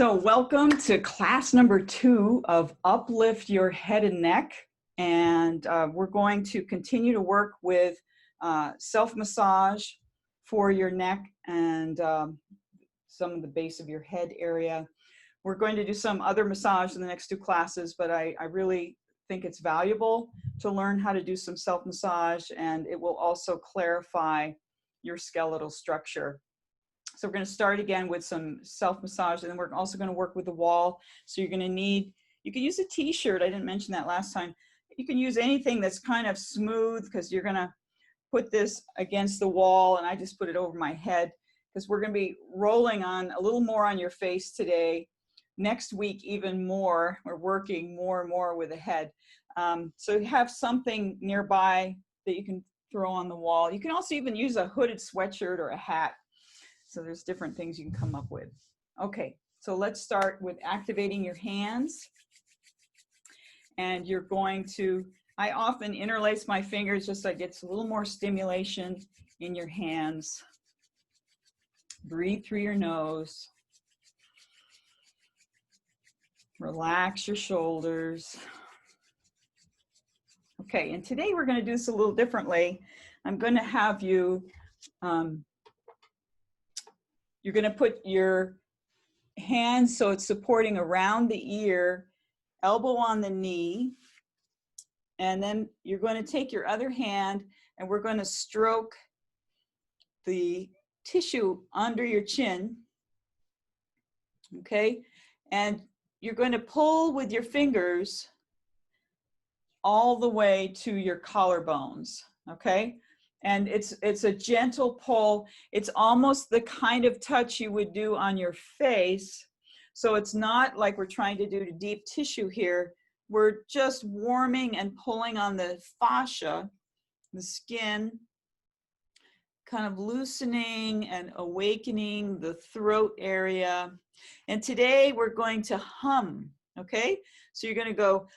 So welcome to class number 2 of Uplift Your Head and Neck. And we're going to continue to work with self-massage for your neck and some of the base of your head area. We're going to do some other massage in the next 2 classes, but I really think it's valuable to learn how to do some self-massage, and it will also clarify your skeletal structure. So we're going to start again with some self-massage, and then we're also going to work with the wall. So you're going to need, you can use a t-shirt. I didn't mention that last time. You can use anything that's kind of smooth, because you're going to put this against the wall, and I just put it over my head because we're going to be rolling on a little more on your face today. Next week, even more. We're working more and more with the head. So you have something nearby that you can throw on the wall. You can also even use a hooded sweatshirt or a hat. So there's different things you can come up with. Okay, so let's start with activating your hands. And you're going to, I often interlace my fingers just so it gets a little more stimulation in your hands. Breathe through your nose. Relax your shoulders. Okay, and today we're going to do this a little differently. I'm going to have you, you're going to put your hands so it's supporting around the ear, elbow on the knee, and then you're going to take your other hand and we're going to stroke the tissue under your chin, okay? And you're going to pull with your fingers all the way to your collarbones, okay? And it's a gentle pull. It's almost the kind of touch you would do on your face. So it's not like we're trying to do deep tissue here. We're just warming and pulling on the fascia, the skin, kind of loosening and awakening the throat area. And today we're going to hum, okay? So you're going to go,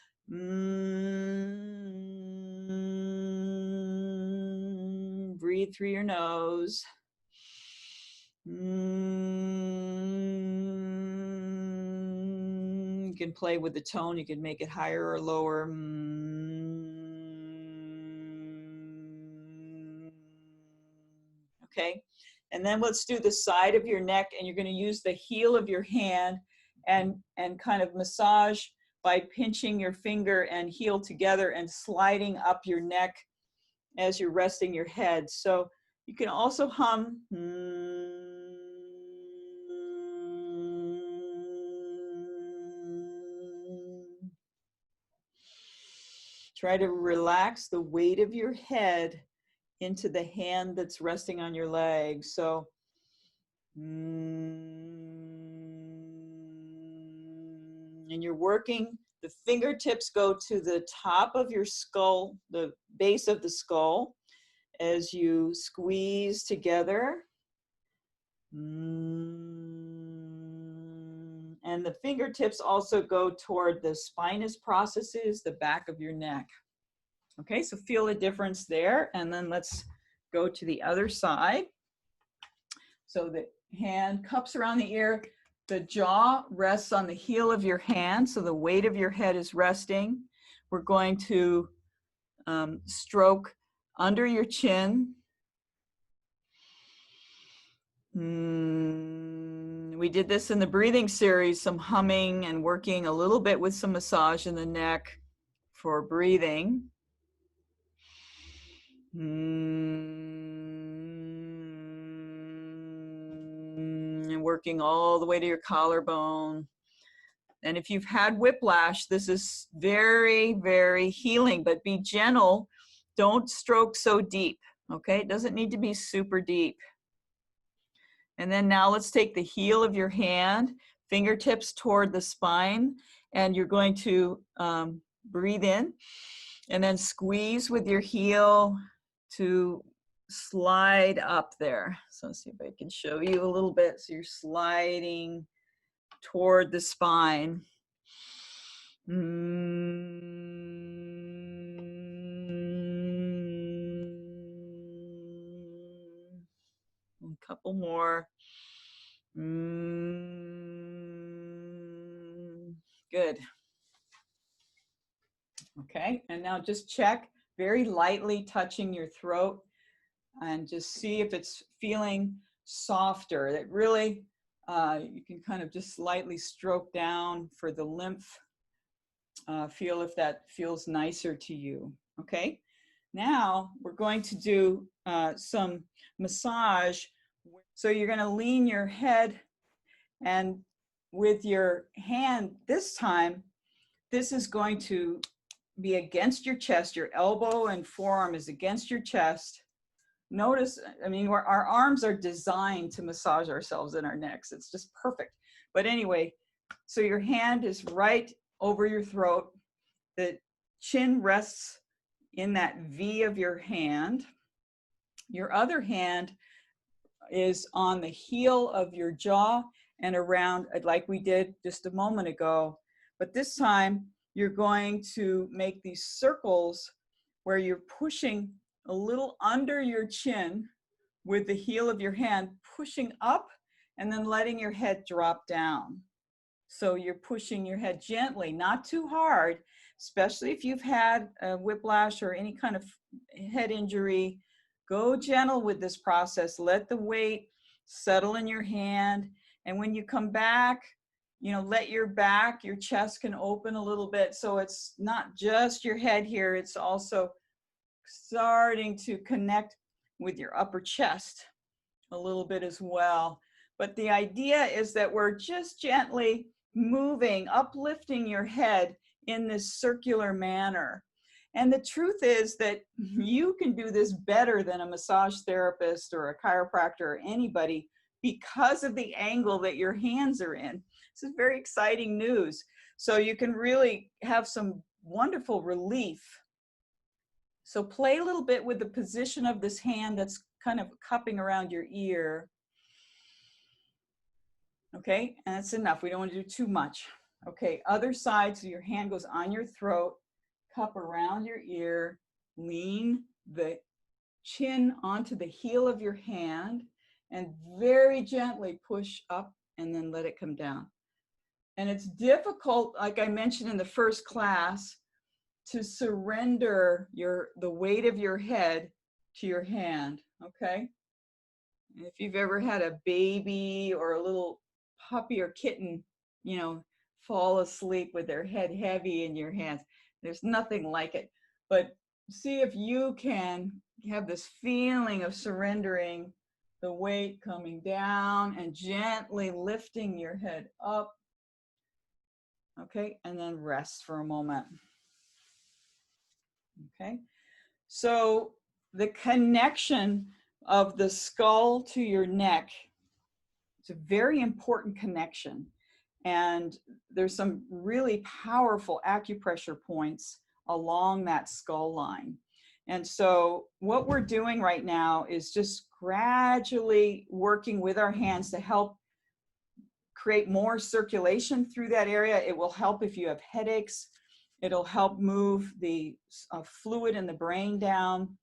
breathe through your nose. You can play with the tone. You can make it higher or lower. Okay, and then let's do the side of your neck, and you're going to use the heel of your hand and kind of massage by pinching your finger and heel together and sliding up your neck as you're resting your head. So you can also hum. Try to relax the weight of your head into the hand that's resting on your leg. So and you're working, the fingertips go to the top of your skull, the base of the skull, as you squeeze together. And the fingertips also go toward the spinous processes, the back of your neck. Okay, so feel a difference there. And then let's go to the other side. So the hand cups around the ear, the jaw rests on the heel of your hand, so the weight of your head is resting. We're going to stroke under your chin. We did this in the breathing series, some humming and working a little bit with some massage in the neck for breathing. And working all the way to your collarbone. And if you've had whiplash, this is very, very healing, but be gentle. Don't stroke so deep, okay? It doesn't need to be super deep. And then now let's take the heel of your hand, fingertips toward the spine, and you're going to breathe in and then squeeze with your heel to slide up there. So let's see if I can show you a little bit. So you're sliding toward the spine. A couple more. Good. Okay, and now just check, very lightly touching your throat, and just see if it's feeling softer. That really, you can kind of just slightly stroke down for the lymph. Feel if that feels nicer to you. Okay, now we're going to do some massage. So you're going to lean your head, and with your hand this time, this is going to be against your chest. Your elbow and forearm is against your chest. Notice, I mean, our arms are designed to massage ourselves in our necks. It's just perfect. But anyway, so your hand is right over your throat. The chin rests in that V of your hand. Your other hand is on the heel of your jaw and around, like we did just a moment ago. But this time, you're going to make these circles where you're pushing a little under your chin with the heel of your hand, pushing up and then letting your head drop down. So you're pushing your head gently, not too hard, especially if you've had a whiplash or any kind of head injury. Go gentle with this process. Let the weight settle in your hand. And when you come back, you know, let your back, your chest can open a little bit. So it's not just your head here, it's also starting to connect with your upper chest a little bit as well. But the idea is that we're just gently moving, uplifting your head in this circular manner. And the truth is that you can do this better than a massage therapist or a chiropractor or anybody because of the angle that your hands are in. This is very exciting news. So you can really have some wonderful relief. So play a little bit with the position of this hand that's kind of cupping around your ear. Okay, and that's enough. We don't want to do too much. Okay, other side, so your hand goes on your throat, cup around your ear, lean the chin onto the heel of your hand, and very gently push up and then let it come down. And it's difficult, like I mentioned in the first class, to surrender the weight of your head to your hand, okay? And if you've ever had a baby or a little puppy or kitten, you know, fall asleep with their head heavy in your hands, there's nothing like it. But see if you can have this feeling of surrendering the weight coming down and gently lifting your head up. Okay, and then rest for a moment. Okay, so the connection of the skull to your neck, it's a very important connection. And there's some really powerful acupressure points along that skull line. And so what we're doing right now is just gradually working with our hands to help create more circulation through that area. It will help if you have headaches. It'll help move the fluid in the brain down.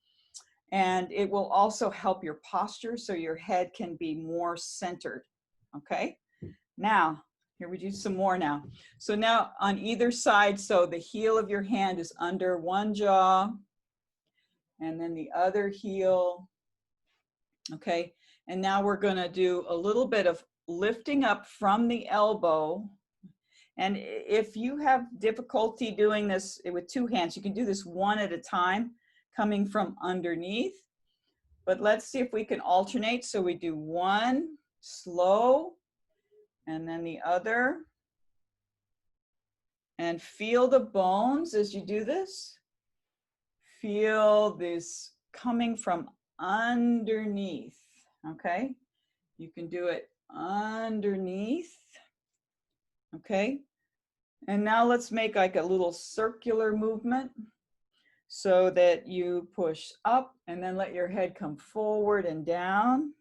And it will also help your posture so your head can be more centered. Okay? Now, here we do some more now. So now on either side, so the heel of your hand is under one jaw, and then the other heel. Okay, and now we're going to do a little bit of lifting up from the elbow. And if you have difficulty doing this with two hands, you can do this one at a time, coming from underneath. But let's see if we can alternate. So we do one slow, and then the other. And feel the bones as you do this. Feel this coming from underneath, okay? You can do it underneath, okay? And now let's make like a little circular movement so that you push up and then let your head come forward and down.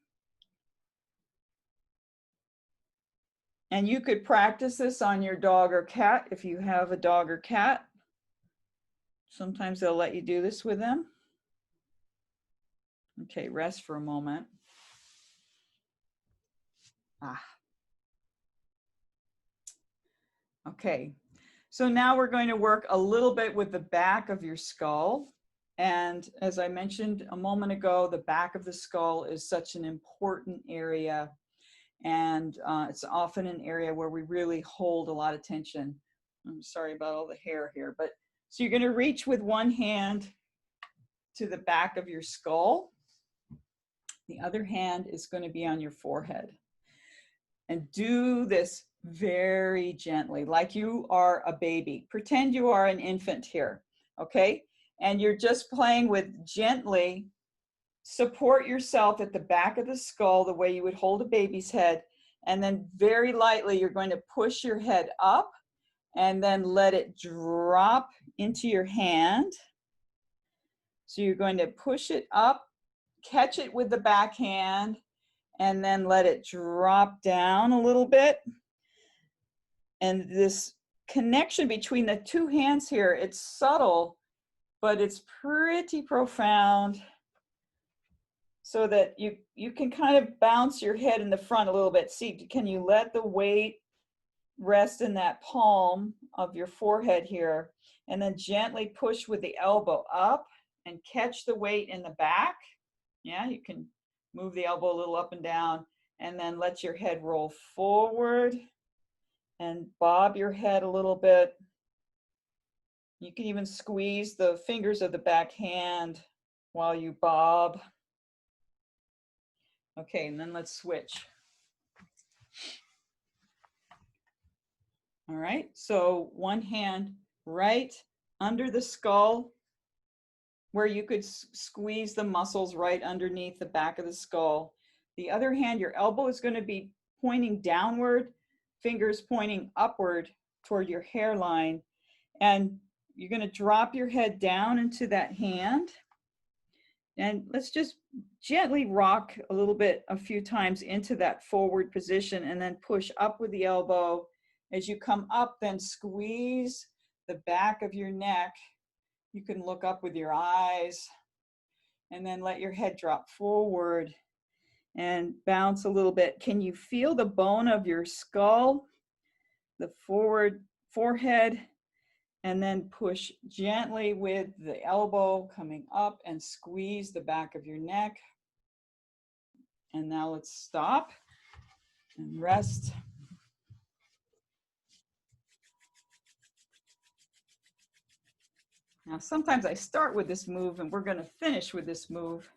And you could practice this on your dog or cat if you have a dog or cat. Sometimes they'll let you do this with them. Okay, rest for a moment. Okay, So now we're going to work a little bit with the back of your skull. And as I mentioned a moment ago, the back of the skull is such an important area. And it's often an area where we really hold a lot of tension. I'm sorry about all the hair here, but so you're going to reach with one hand to the back of your skull. The other hand is going to be on your forehead. And do this very gently, like you are a baby. Pretend you are an infant here, okay? And you're just playing with gently support yourself at the back of the skull the way you would hold a baby's head. And then very lightly, you're going to push your head up and then let it drop into your hand. So you're going to push it up, catch it with the back hand, and then let it drop down a little bit. And this connection between the two hands here, it's subtle, but it's pretty profound, so that you can kind of bounce your head in the front a little bit. See, can you let the weight rest in that palm of your forehead here, and then gently push with the elbow up and catch the weight in the back. Yeah, you can move the elbow a little up and down, and then let your head roll forward and bob your head a little bit. You can even squeeze the fingers of the back hand while you bob. Okay, and then let's switch. All right, so one hand right under the skull, where you could squeeze the muscles right underneath the back of the skull. The other hand, your elbow is going to be pointing downward, fingers pointing upward toward your hairline. And you're going to drop your head down into that hand. And let's just gently rock a little bit, a few times into that forward position, and then push up with the elbow. As you come up, then squeeze the back of your neck. You can look up with your eyes, and then let your head drop forward and bounce a little bit. Can you feel the bone of your skull, the forward forehead? And then push gently with the elbow coming up and squeeze the back of your neck. And now let's stop and rest. Now, sometimes I start with this move, and we're going to finish with this move.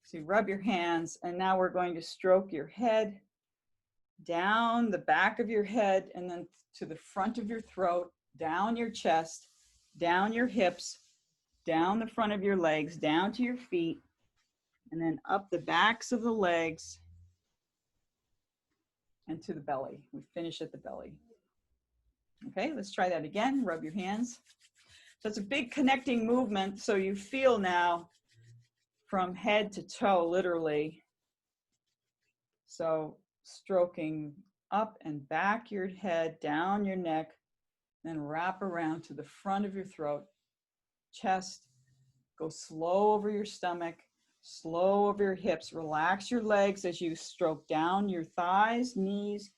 So you rub your hands, and now we're going to stroke your head down the back of your head, and then to the front of your throat, down your chest, down your hips, down the front of your legs, down to your feet, and then up the backs of the legs and to the belly. We finish at the belly. Okay, let's try that again. Rub your hands. So it's a big connecting movement. So you feel now from head to toe, literally. So stroking up and back your head, down your neck, then wrap around to the front of your throat, chest. Go slow over your stomach, slow over your hips. Relax your legs as you stroke down your thighs, knees,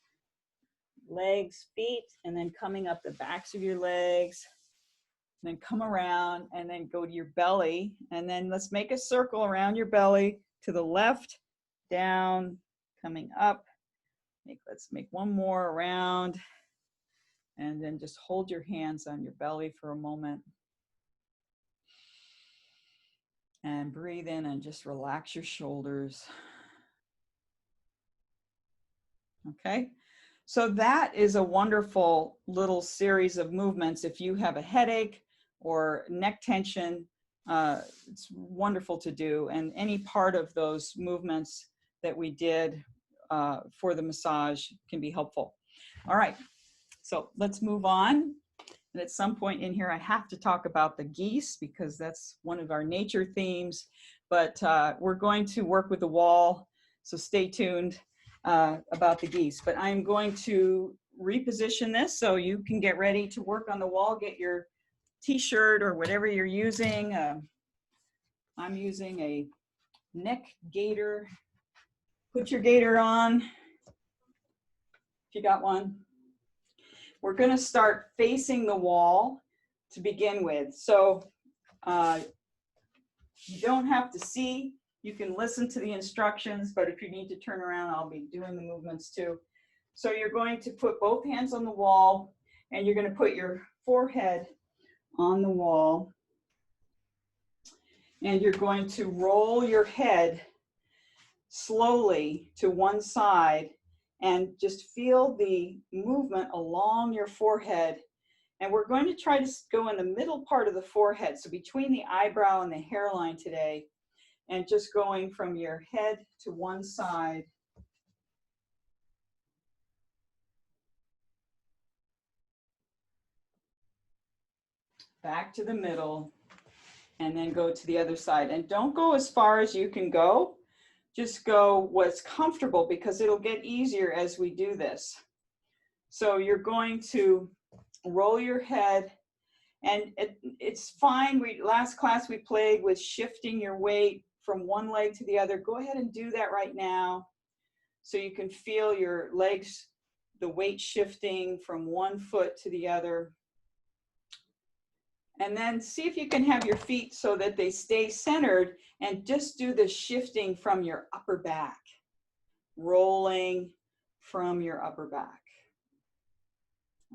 legs, feet, and then coming up the backs of your legs. Then come around and then go to your belly. And then let's make a circle around your belly to the left, down, coming up. Let's make one more around. And then just hold your hands on your belly for a moment. And breathe in and just relax your shoulders. Okay, so that is a wonderful little series of movements. If you have a headache or neck tension, it's wonderful to do. And any part of those movements that we did for the massage can be helpful. All right, so let's move on. And at some point in here, I have to talk about the geese because that's one of our nature themes, but we're going to work with the wall. So stay tuned about the geese, but I'm going to reposition this so you can get ready to work on the wall, get your t-shirt or whatever you're using. I'm using a neck gaiter. Put your gaiter on if you got one. we're going to start facing the wall to begin with. So you don't have to see, you can listen to the instructions, but if you need to turn around, I'll be doing the movements too. So you're going to put both hands on the wall, and you're going to put your forehead on the wall, and you're going to roll your head slowly to one side and just feel the movement along your forehead. And we're going to try to go in the middle part of the forehead, so between the eyebrow and the hairline today, and just going from your head to one side. Back to the middle, and then go to the other side. And don't go as far as you can go. Just go what's comfortable, because it'll get easier as we do this. So you're going to roll your head, and it's fine. Last class we played with shifting your weight from one leg to the other. Go ahead and do that right now, so you can feel your legs, the weight shifting from one foot to the other. And then see if you can have your feet so that they stay centered, and just do the shifting from your upper back, rolling from your upper back.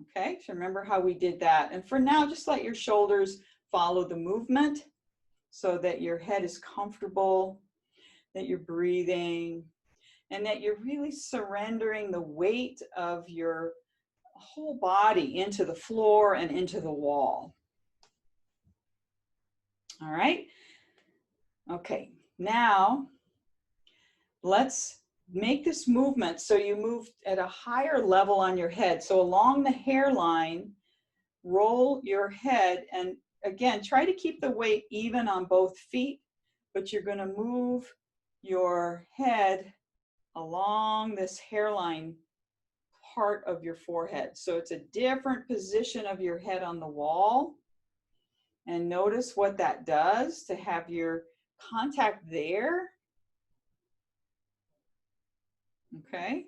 Okay, so remember how we did that. And for now, just let your shoulders follow the movement so that your head is comfortable, that you're breathing, and that you're really surrendering the weight of your whole body into the floor and into the wall. All right. Okay, now let's make this movement so you move at a higher level on your head. So along the hairline, roll your head, and again, try to keep the weight even on both feet, but you're going to move your head along this hairline part of your forehead. So it's a different position of your head on the wall. And notice what that does to have your contact there. Okay,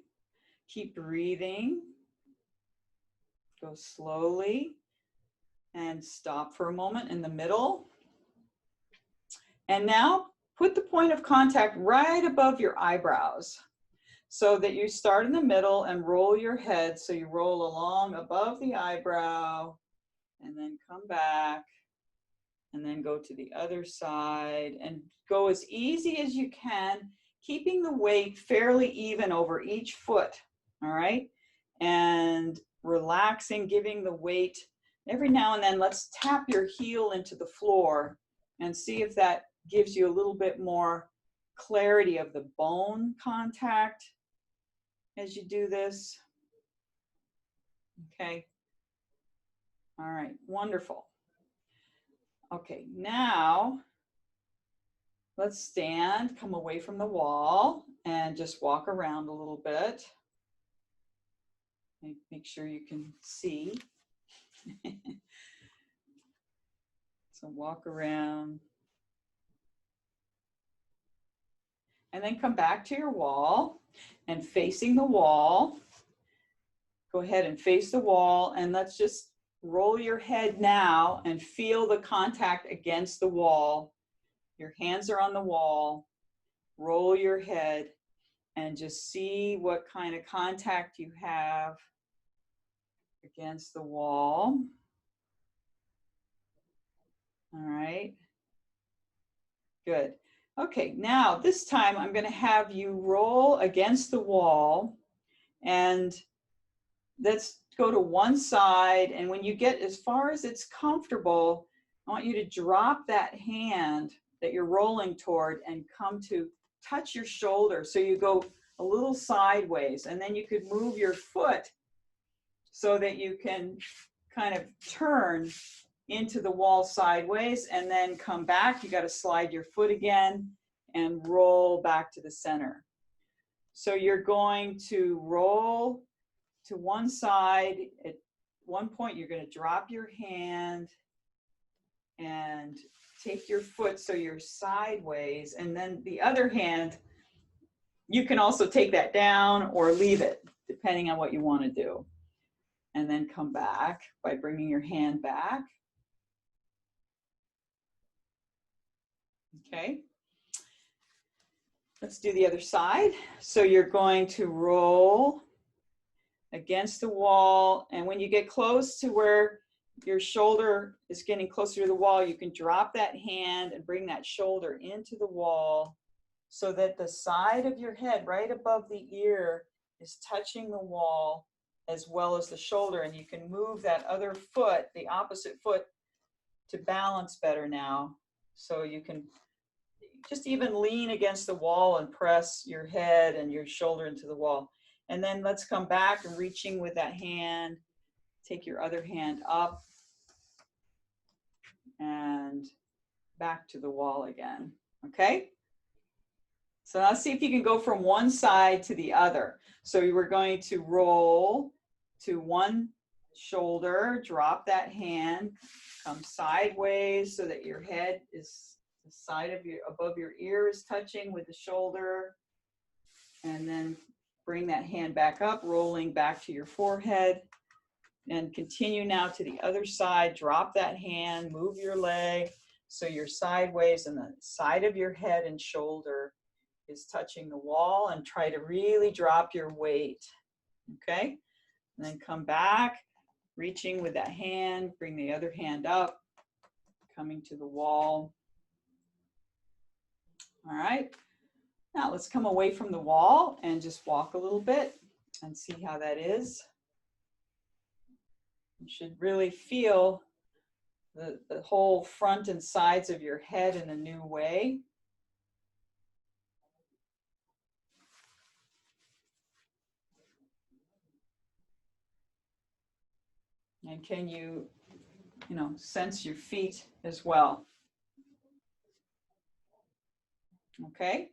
keep breathing. Go slowly and stop for a moment in the middle. And now put the point of contact right above your eyebrows, so that you start in the middle and roll your head. So you roll along above the eyebrow, and then come back, and then go to the other side, and go as easy as you can, keeping the weight fairly even over each foot. All right, and relaxing, giving the weight. Every now and then, let's tap your heel into the floor and see if that gives you a little bit more clarity of the bone contact as you do this. Okay. All right, wonderful. Okay, now let's stand, come away from the wall, and just walk around a little bit. Make sure you can see. So walk around. And then come back to your wall, and facing the wall, go ahead and face the wall, and let's just roll your head now and feel the contact against the wall. Your hands are on the wall. Roll your head and just see what kind of contact you have against the wall. All right. Good. Okay, now this time I'm going to have you roll against the wall, and let's go to one side. And when you get as far as it's comfortable, I want you to drop that hand that you're rolling toward and come to touch your shoulder. So you go a little sideways, and then you could move your foot so that you can kind of turn into the wall sideways and then come back. You got to slide your foot again and roll back to the center. So you're going to roll to one side. At one point, you're going to drop your hand and take your foot so you're sideways, and then the other hand, you can also take that down or leave it, depending on what you want to do. and then come back by bringing your hand back. Okay. Let's do the other side. So you're going to roll against the wall, and when you get close to where your shoulder is getting closer to the wall, you can drop that hand and bring that shoulder into the wall so that the side of your head right above the ear is touching the wall as well as the shoulder, and you can move that other foot, the opposite foot, to balance better now. So you can just even lean against the wall and press your head and your shoulder into the wall. And then let's come back and reaching with that hand, take your other hand up and back to the wall again, okay? So now see if you can go from one side to the other. So you were going to roll to one shoulder, drop that hand, come sideways so that your head is the side of your, above your ear is touching with the shoulder, and then bring that hand back up, rolling back to your forehead, and continue now to the other side. Drop that hand, move your leg so you're sideways and the side of your head and shoulder is touching the wall, and try to really drop your weight, okay? And then come back, reaching with that hand, bring the other hand up, coming to the wall. All right, now let's come away from the wall and just walk a little bit and see how that is. You should really feel the whole front and sides of your head in a new way. And can you sense your feet as well? Okay,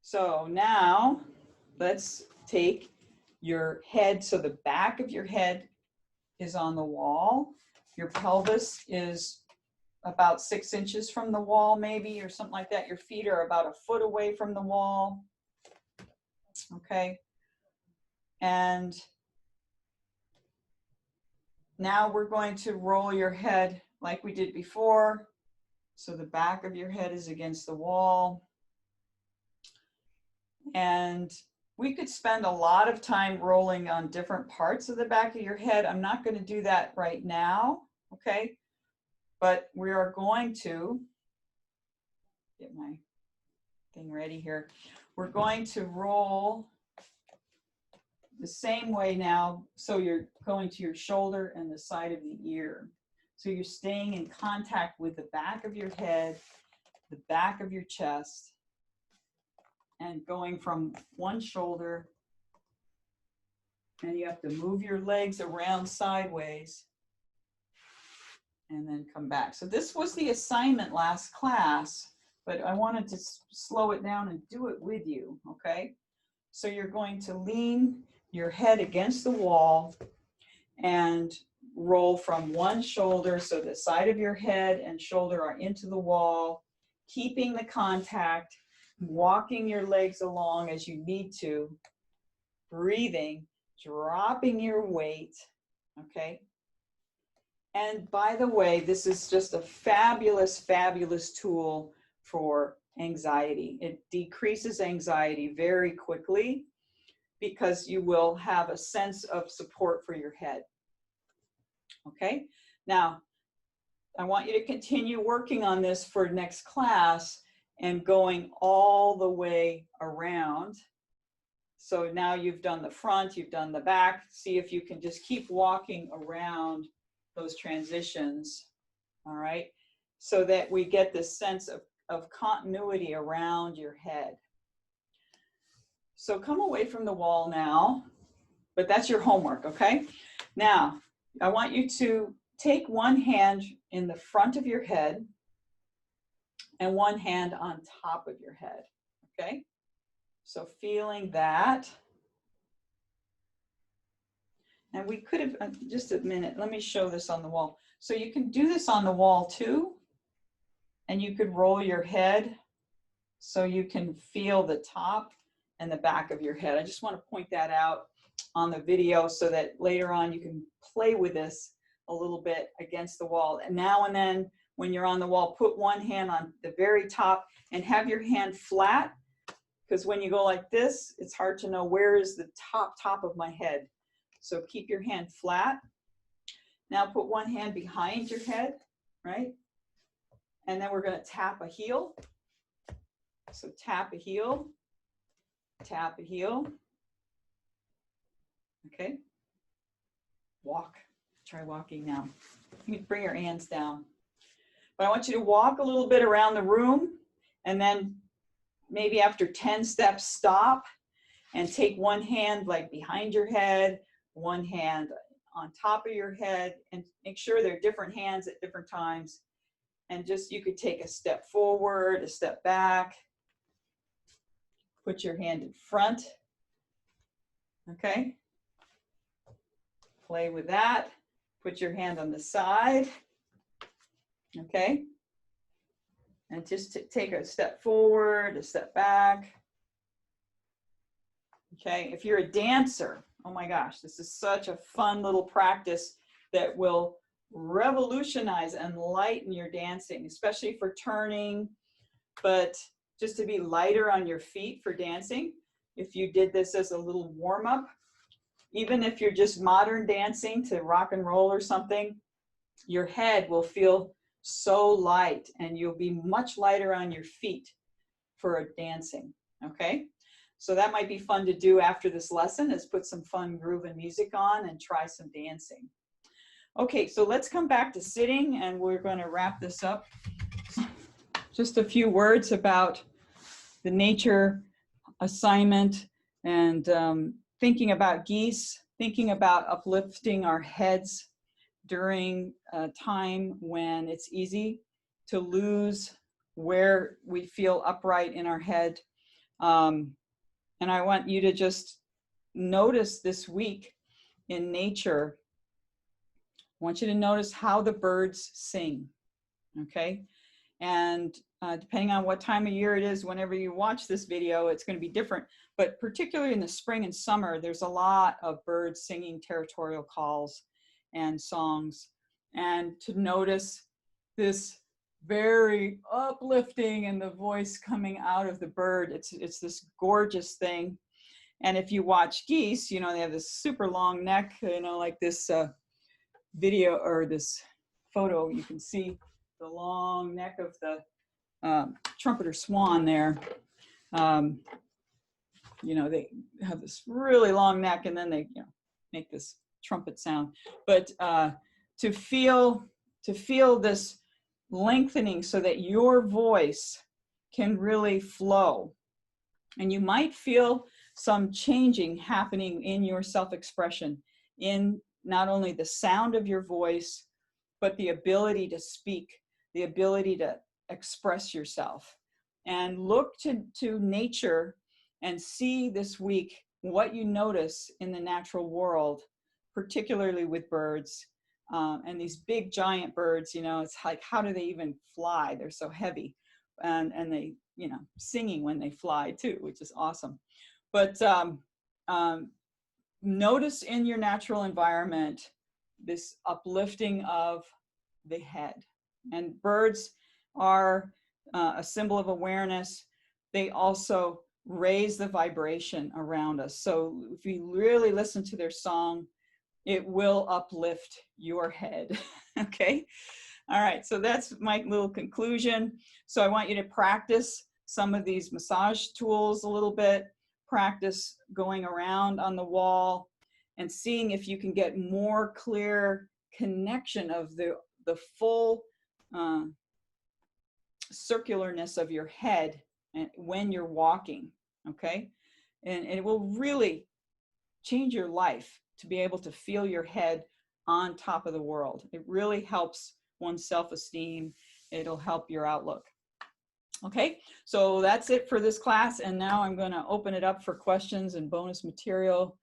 so now let's take your head, so the back of your head is on the wall. Your pelvis is about 6 inches from the wall, maybe, or something like that. Your feet are about a foot away from the wall. Okay, and now we're going to roll your head like we did before. So the back of your head is against the wall. And we could spend a lot of time rolling on different parts of the back of your head. I'm not going to do that right now, okay? But we are going to get my thing ready here. We're going to roll the same way now. So you're going to your shoulder and the side of the ear. So you're staying in contact with the back of your head, the back of your chest, and going from one shoulder, and you have to move your legs around sideways and then come back. So this was the assignment last class, but I wanted to slow it down and do it with you, okay? So you're going to lean your head against the wall and roll from one shoulder, so the side of your head and shoulder are into the wall, keeping the contact, walking your legs along as you need to, breathing, dropping your weight, okay? And by the way, this is just a fabulous, fabulous tool for anxiety. It decreases anxiety very quickly because you will have a sense of support for your head. Okay, now I want you to continue working on this for next class and going all the way around. So now you've done the front, you've done the back. See if you can just keep walking around those transitions, all right? So that we get this sense of continuity around your head. So come away from the wall now, but that's your homework, okay? Now, I want you to take one hand in the front of your head and one hand on top of your head, okay? So feeling that. And we could have, just a minute, let me show this on the wall. So you can do this on the wall too, and you could roll your head so you can feel the top and the back of your head. I just want to point that out on the video so that later on you can play with this a little bit against the wall. And now and then when you're on the wall, put one hand on the very top and have your hand flat, because when you go like this, it's hard to know where is the top of my head. So keep your hand flat. Now put one hand behind your head, right? And then we're going to tap a heel. So tap a heel, tap a heel. Okay. Walk. Try walking now. You can bring your hands down. But I want you to walk a little bit around the room, and then maybe after 10 steps, stop and take one hand like behind your head, one hand on top of your head, and make sure they're different hands at different times. And just, you could take a step forward, a step back, put your hand in front. Okay. Play with that. Put your hand on the side. Okay. And just take a step forward, a step back. Okay. If you're a dancer, oh my gosh, this is such a fun little practice that will revolutionize and lighten your dancing, especially for turning, but just to be lighter on your feet for dancing. If you did this as a little warm-up, even if you're just modern dancing to rock and roll or something, your head will feel so light and you'll be much lighter on your feet for a dancing, okay? So that might be fun to do after this lesson, is put some fun groove and music on and try some dancing. Okay, so let's come back to sitting and we're going to wrap this up. Just a few words about the nature assignment and thinking about geese, thinking about uplifting our heads during a time when it's easy to lose where we feel upright in our head. And I want you to just notice this week in nature, I want you to notice how the birds sing, okay? And depending on what time of year it is, whenever you watch this video, it's going to be different. But particularly in the spring and summer, there's a lot of birds singing territorial calls and songs. And to notice this very uplifting and the voice coming out of the bird, it's this gorgeous thing. And if you watch geese, you know, they have this super long neck, you know, like this video or this photo, you can see the long neck of the trumpeter swan there. You know, they have this really long neck and then they, you know, make this trumpet sound. But to feel this lengthening so that your voice can really flow. And you might feel some changing happening in your self-expression, in not only the sound of your voice, but the ability to speak, the ability to express yourself. And look to nature and see this week what you notice in the natural world, particularly with birds. And these big giant birds, you know, it's like, how do they even fly? They're so heavy. And they, you know, singing when they fly too, which is awesome. But notice in your natural environment this uplifting of the head. And birds are a symbol of awareness. They also raise the vibration around us. So if you really listen to their song, it will uplift your head. Okay. All right. So that's my little conclusion. So I want you to practice some of these massage tools a little bit, practice going around on the wall and seeing if you can get more clear connection of the full circularness of your head when you're walking. Okay. And it will really change your life to be able to feel your head on top of the world. It really helps one's self-esteem. It'll help your outlook. Okay, so that's it for this class. And now I'm going to open it up for questions and bonus material.